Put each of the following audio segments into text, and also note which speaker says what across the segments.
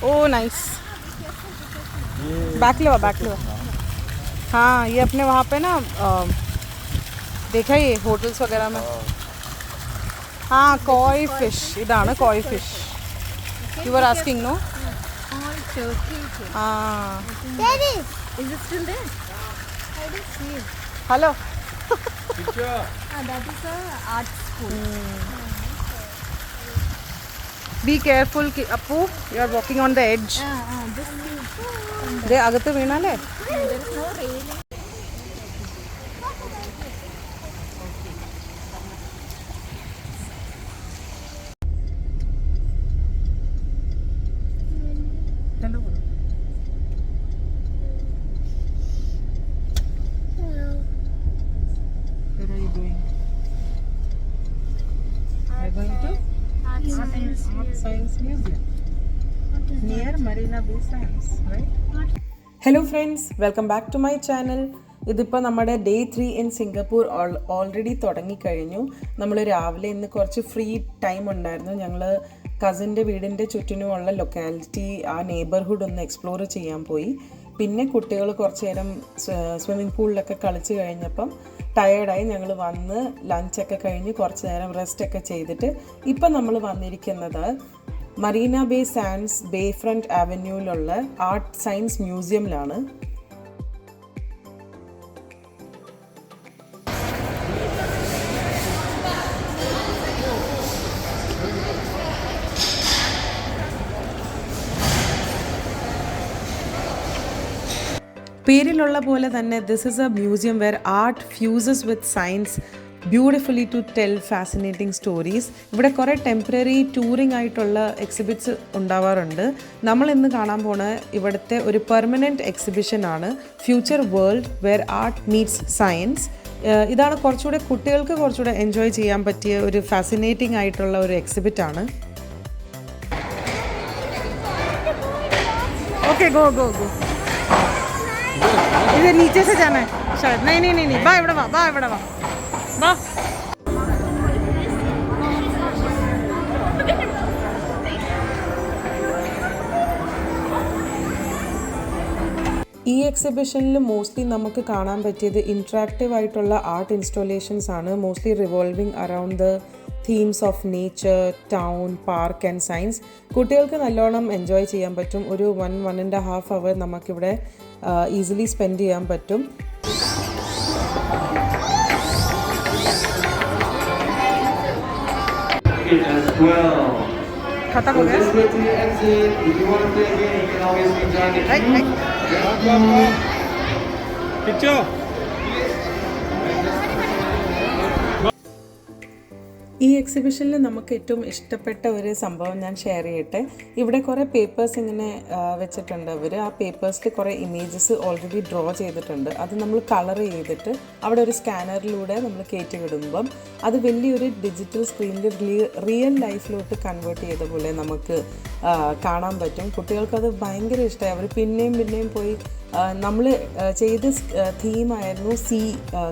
Speaker 1: ओ nice, back low back लो। हाँ ये अपने वहाँ पे ना देखा ये होटल्स वगैरह में। हाँ कॉय फिश, इതാണ് koi fish. You were asking, no? हाँ।
Speaker 2: Daddy, is it still there? I didn't see it.
Speaker 1: Hello.
Speaker 2: That is a art school.
Speaker 1: Be careful, Appu. You are walking on the edge. ദേ അകത്ത് വീണാലേ.
Speaker 2: There is no railing.
Speaker 1: Hello. Where are you going? We are going to ArtScience Museum near Marina Bay Sands, right? Hello friends, welcome back to my channel. ഇതിപ്പോൾ നമ്മുടെ day 3 in Singapore already തുടങ്ങിക്കഴിഞ്ഞു. നമ്മൾ രാവിലെ ഇന്ന് കുറച്ച് free time ഉണ്ടായിരുന്നു. ഞങ്ങൾ കസിൻ്റെ വീടിൻ്റെ ചുറ്റിനുമുള്ള ലൊക്കാലിറ്റി, ആ നെയ്ബർഹുഡ് ഒന്ന് എക്സ്പ്ലോർ ചെയ്യാൻ പോയി. പിന്നെ കുട്ടികൾ കുറച്ച് നേരം സ്വിമ്മിംഗ് പൂളിലൊക്കെ കളിച്ച് കഴിഞ്ഞപ്പം ടയേർഡായി ഞങ്ങൾ വന്ന് ലഞ്ചൊക്കെ കഴിഞ്ഞ് കുറച്ച് നേരം റെസ്റ്റൊക്കെ ചെയ്തിട്ട് ഇപ്പം നമ്മൾ വന്നിരിക്കുന്നത് മറീന ബേ സാൻഡ്സ് ബേഫ്രണ്ട് അവന്യൂവിലുള്ള ആർട്ട് സയൻസ് മ്യൂസിയമിലാണ്. പേരിലുള്ള പോലെ തന്നെ this is a museum where art fuses with science beautifully to tell fascinating stories. ഇവിടെ കുറേ ടെമ്പററി ടൂറിംഗ് ആയിട്ടുള്ള എക്സിബിറ്റ്സ് ഉണ്ടാവാറുണ്ട്. നമ്മൾ ഇന്ന് കാണാൻ പോണ ഇവിടുത്തെ ഒരു പെർമനൻറ്റ് എക്സിബിഷനാണ് future world where art meets science. ഇതാണ് കുറച്ചുകൂടെ കുട്ടികൾക്ക് കുറച്ചുകൂടെ എൻജോയ് ചെയ്യാൻ പറ്റിയ ഒരു ഫാസിനേറ്റിംഗ് ആയിട്ടുള്ള ഒരു എക്സിബിറ്റാണ്. Okay go go go. इधर नीचे से जाना है शायद. नहीं नहीं नहीं नहीं, बा इवड़ा बा इवड़ा बा बा. ഈ എക്സിബിഷനിൽ മോസ്റ്റ്ലി നമുക്ക് കാണാൻ പറ്റിയത് ഇൻട്രാക്റ്റീവ് ആയിട്ടുള്ള ആർട്ട് ഇൻസ്റ്റോളേഷൻസ് ആണ്. Mostly revolving around the themes of nature, town, park and science. കുട്ടികൾക്ക് നല്ലോണം എൻജോയ് ചെയ്യാൻ പറ്റും. ഒരു 1.5 അവർ നമുക്കിവിടെ ഈസിലി സ്പെൻഡ് ചെയ്യാൻ പറ്റും. खत्म हो गया. ഈ എക്സിബിഷനിൽ നമുക്ക് ഏറ്റവും ഇഷ്ടപ്പെട്ട ഒരു സംഭവം ഞാൻ ഷെയർ ചെയ്യട്ടെ. ഇവിടെ കുറേ പേപ്പേഴ്സ് ഇങ്ങനെ വെച്ചിട്ടുണ്ട് അവർ. ആ പേപ്പേഴ്സിൽ കുറേ ഇമേജസ് ഓൾറെഡി ഡ്രോ ചെയ്തിട്ടുണ്ട്. അത് നമ്മൾ കളർ ചെയ്തിട്ട് അവിടെ ഒരു സ്കാനറിലൂടെ നമ്മൾ കയറ്റി വിടുമ്പം അത് വലിയൊരു ഡിജിറ്റൽ സ്ക്രീനിൽ റിയൽ ലൈഫിലോട്ട് കൺവേർട്ട് ചെയ്ത പോലെ നമുക്ക് കാണാൻ പറ്റും. കുട്ടികൾക്കത് ഭയങ്കര ഇഷ്ടമായി. അവർ പിന്നെയും പോയി നമ്മൾ ചെയ്ത തീമായിരുന്നു സീ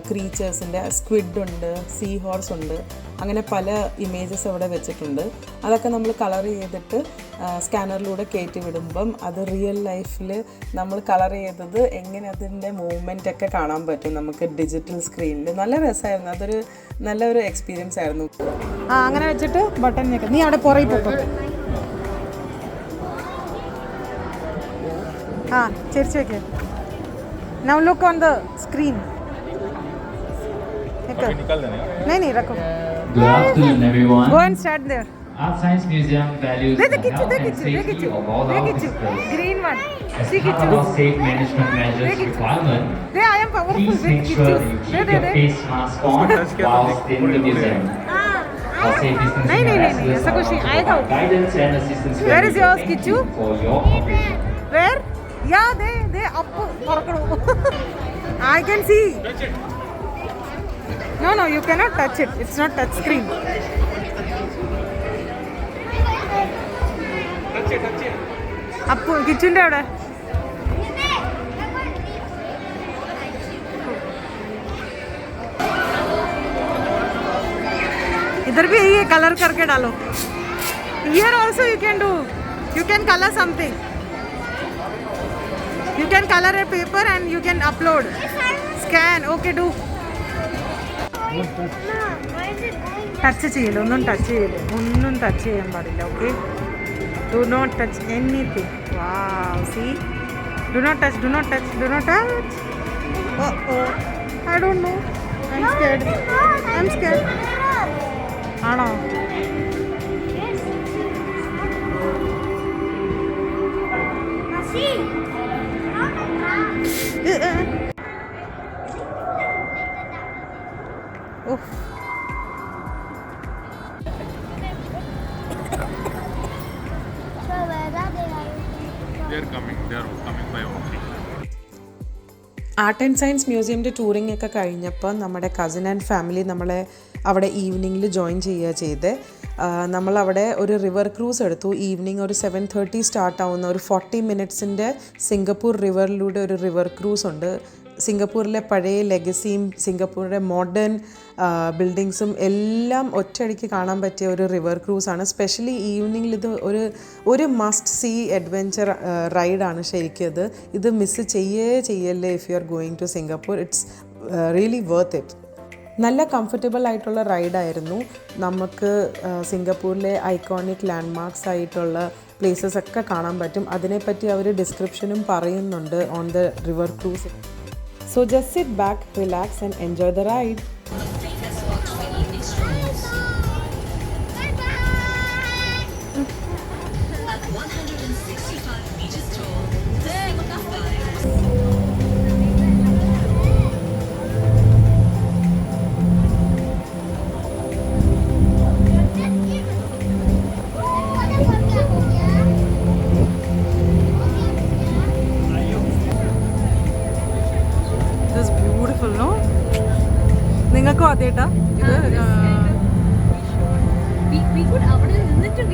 Speaker 1: ക്രീച്ചേഴ്സിൻ്റെ. സ്ക്വിഡ് ഉണ്ട്, സീ ഹോർസ് ഉണ്ട്, അങ്ങനെ പല ഇമേജസ് അവിടെ വെച്ചിട്ടുണ്ട്. അതൊക്കെ നമ്മൾ കളർ ചെയ്തിട്ട് സ്കാനറിലൂടെ കയറ്റി വിടുമ്പം അത് റിയൽ ലൈഫിൽ നമ്മൾ കളർ ചെയ്തത് എങ്ങനെ അതിൻ്റെ മൂവ്മെൻ്റ് ഒക്കെ കാണാൻ പറ്റും നമുക്ക് ഡിജിറ്റൽ സ്ക്രീനിൽ. നല്ല രസമായിരുന്നു. അതൊരു നല്ലൊരു എക്സ്പീരിയൻസ് ആയിരുന്നു. അങ്ങനെ വെച്ചിട്ട് ബട്ടൺ ഞെക്കാം. നീ അവിടെ പുറകെ പോക്കോ. ചെരിച്ച് വെക്കേ. Now look on the screen. नहीं रखो.
Speaker 3: Good afternoon, everyone.
Speaker 1: Go and start there.
Speaker 3: ArtScience Museum values the health and safety of all our visitors.
Speaker 1: Green one.
Speaker 3: As part of our safe management measures requirement,
Speaker 1: I am powerful.
Speaker 3: please make sure that you keep your face mask on whilst in the museum. Our safe distancing ambassadors are also our guidance and assistance.
Speaker 1: Where is yours, Kichu?
Speaker 3: For your cooperation.
Speaker 1: Where? Yeah, they up. I can see. No, you cannot touch it. It's not touch screen. Appu, kitchen അവിടെ. इधर भी ये colour करके डालो. Here also you can do. You can color something. You can color a paper and you can upload. Scan. Okay, do. Touch ചെയ്യില്ല, ഒന്നും touch ചെയ്യില്ല, ഒന്നും ടച്ച് ചെയ്യാൻ പാടില്ല. Okay, do not touch anything. Wow, see, do not touch, do not touch, do not touch. Oh, I don't know, I'm scared, I'm scared. ആണോ? Oh, art and science മ്യൂസിയത്തിൻ്റെ touring ഒക്കെ കഴിഞ്ഞപ്പോൾ നമ്മുടെ cousin and family നമ്മളെ അവിടെ ഈവനിങ്ങിൽ join ചെയ്യുക ചെയ്ത്. നമ്മളവിടെ ഒരു റിവർ ക്രൂസ് എടുത്തു. ഈവനിങ് ഒരു 7:30 സ്റ്റാർട്ടാവുന്ന ഒരു 40 മിനിറ്റ്സിൻ്റെ സിംഗപ്പൂർ റിവറിലൂടെ ഒരു റിവർ ക്രൂസ് ഉണ്ട്. സിംഗപ്പൂരിലെ പഴയ ലെഗസിയും സിംഗപ്പൂരിലെ മോഡേൺ ബിൽഡിങ്സും എല്ലാം ഒറ്റയടിക്ക് കാണാൻ പറ്റിയ ഒരു റിവർ ക്രൂസാണ്. സ്പെഷ്യലി ഈവനിങ്ങിൽ ഇത് ഒരു മസ്റ്റ് സീ അഡ്വെഞ്ചർ റൈഡാണ് ശരിക്കും. ഇത് മിസ് ചെയ്യല്ലേ if you are going to Singapore. It's really worth it. നല്ല കംഫർട്ടബിൾ ആയിട്ടുള്ള റൈഡായിരുന്നു. നമുക്ക് സിംഗപ്പൂരിലെ ഐക്കോണിക് ലാൻഡ്മാർക്സ് ആയിട്ടുള്ള പ്ലേസസ് ഒക്കെ കാണാൻ പറ്റും. അതിനെപ്പറ്റി അവർ ഡിസ്ക്രിപ്ഷനും പറയുന്നുണ്ട് on the river cruise. So just sit back, relax and enjoy the ride. നിങ്ങൾക്കും അതേട്ടാ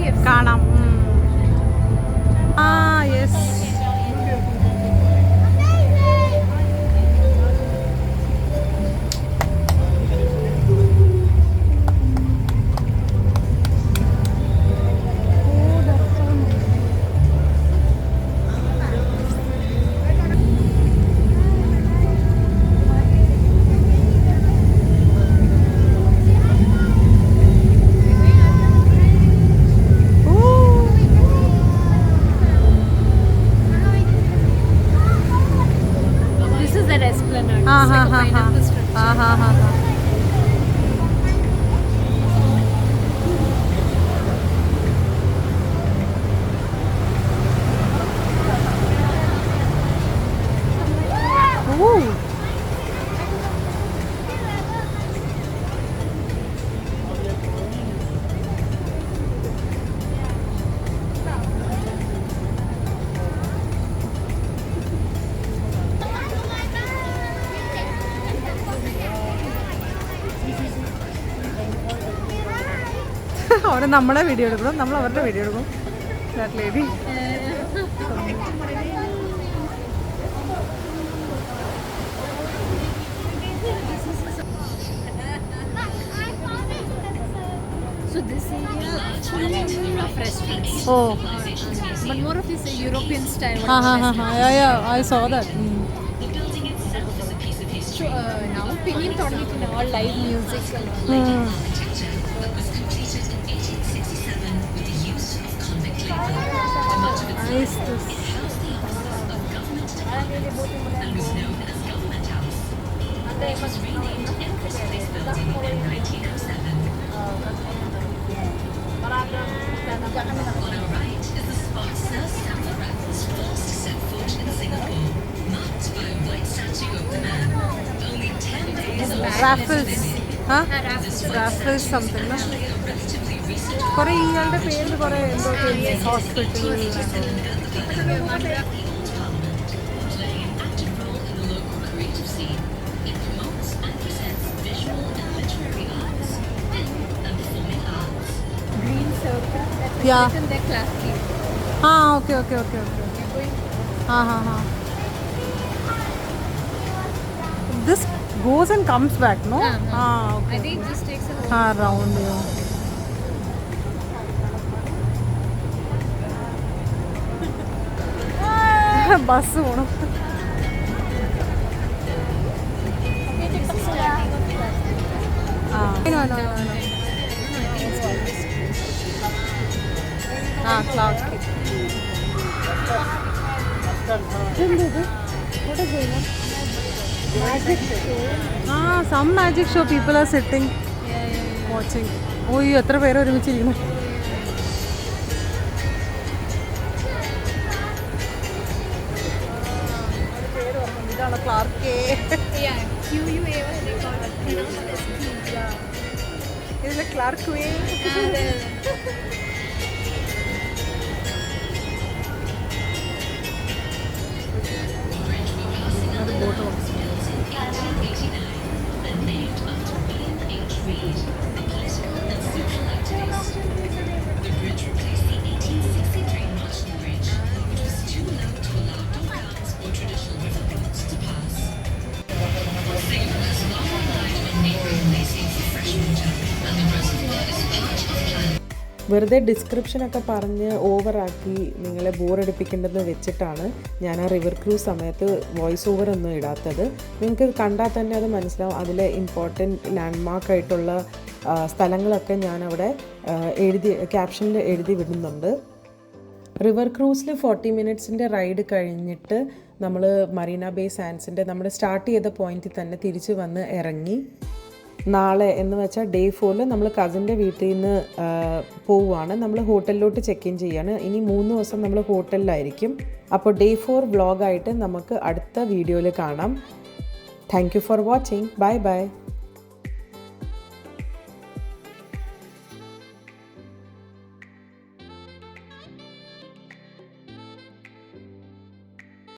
Speaker 1: ഇത് കാണാം. യെസ്, അവർ നമ്മളെ വീഡിയോ എടുക്കണം, നമ്മൾ അവരുടെ വീഡിയോ എടുക്കും. That lady.
Speaker 2: So this area actually rough restaurants.
Speaker 1: Oh.
Speaker 2: But more of this European style.
Speaker 1: Yeah, I saw that.
Speaker 2: The building itself is a piece of history. Now Pinyin തുടങ്ങിയിട്ടുണ്ട് all live music.
Speaker 3: Architecture that was completed in 1867 with the use of convict labor. Much of its
Speaker 1: Nice.
Speaker 3: it housed the offices of government departments and was known as Government House. It was renamed Empress Place Building in 1907. On our right is the spot Sir Samuel Raffles first set foot in Singapore, marked by a white statue of the man. Only 10 days old.
Speaker 1: Raffles. Raffles something. കുറേ ഇയാളുടെ പേരിൽ കുറേ എന്തോ hospital. Yeah. Okay. This goes and comes back, no? Okay.
Speaker 2: I think it just takes a whole
Speaker 1: Round. Yeah.
Speaker 4: Bus പോകണം. Clarke Quay. What is going on? Magic show. Some magic show. People are sitting, watching. Oh, you എത്ര പേര് ഒരുമിച്ചിരിക്കുന്നു. ഇതാണ് Clarke Quay.
Speaker 2: Yeah, QUA, what they call it? Pronounced as Q. Yeah.
Speaker 4: ഇതിലെ Clarke Quay.
Speaker 1: വെറുതെ ഡിസ്ക്രിപ്ഷനൊക്കെ പറഞ്ഞ് ഓവറാക്കി നിങ്ങളെ ബോറടിപ്പിക്കേണ്ടെന്ന് വെച്ചിട്ടാണ് ഞാൻ ആ റിവർ ക്രൂസ് സമയത്ത് വോയിസ് ഓവർ ഒന്നും ഇടാത്തത്. നിങ്ങൾക്ക് കണ്ടാൽ തന്നെ അത് മനസ്സിലാവും. അതിലെ ഇമ്പോർട്ടൻറ്റ് ലാൻഡ്മാർക്കായിട്ടുള്ള സ്ഥലങ്ങളൊക്കെ ഞാനവിടെ ക്യാപ്ഷനിൽ എഴുതി വിടുന്നുണ്ട്. റിവർ ക്രൂസിൽ 40 മിനിറ്റ്സിൻ്റെ റൈഡ് കഴിഞ്ഞിട്ട് നമ്മൾ മറീന ബേ സാൻഡ്സിൻ്റെ നമ്മൾ സ്റ്റാർട്ട് ചെയ്ത പോയിന്റിൽ തന്നെ തിരിച്ച് വന്ന് ഇറങ്ങി. നാളെ എന്ന് വെച്ചാൽ ഡേ 4 നമ്മൾ കസിൻ്റെ വീട്ടിൽ നിന്ന് പോവുകയാണ്. നമ്മൾ ഹോട്ടലിലോട്ട് ചെക്ക് ഇൻ ചെയ്യാണ്. ഇനി 3 ദിവസം നമ്മൾ ഹോട്ടലിലായിരിക്കും. അപ്പോൾ ഡേ 4 വ്ളോഗായിട്ട് നമുക്ക് അടുത്ത വീഡിയോയിൽ കാണാം. Thank you for watching. Bye bye.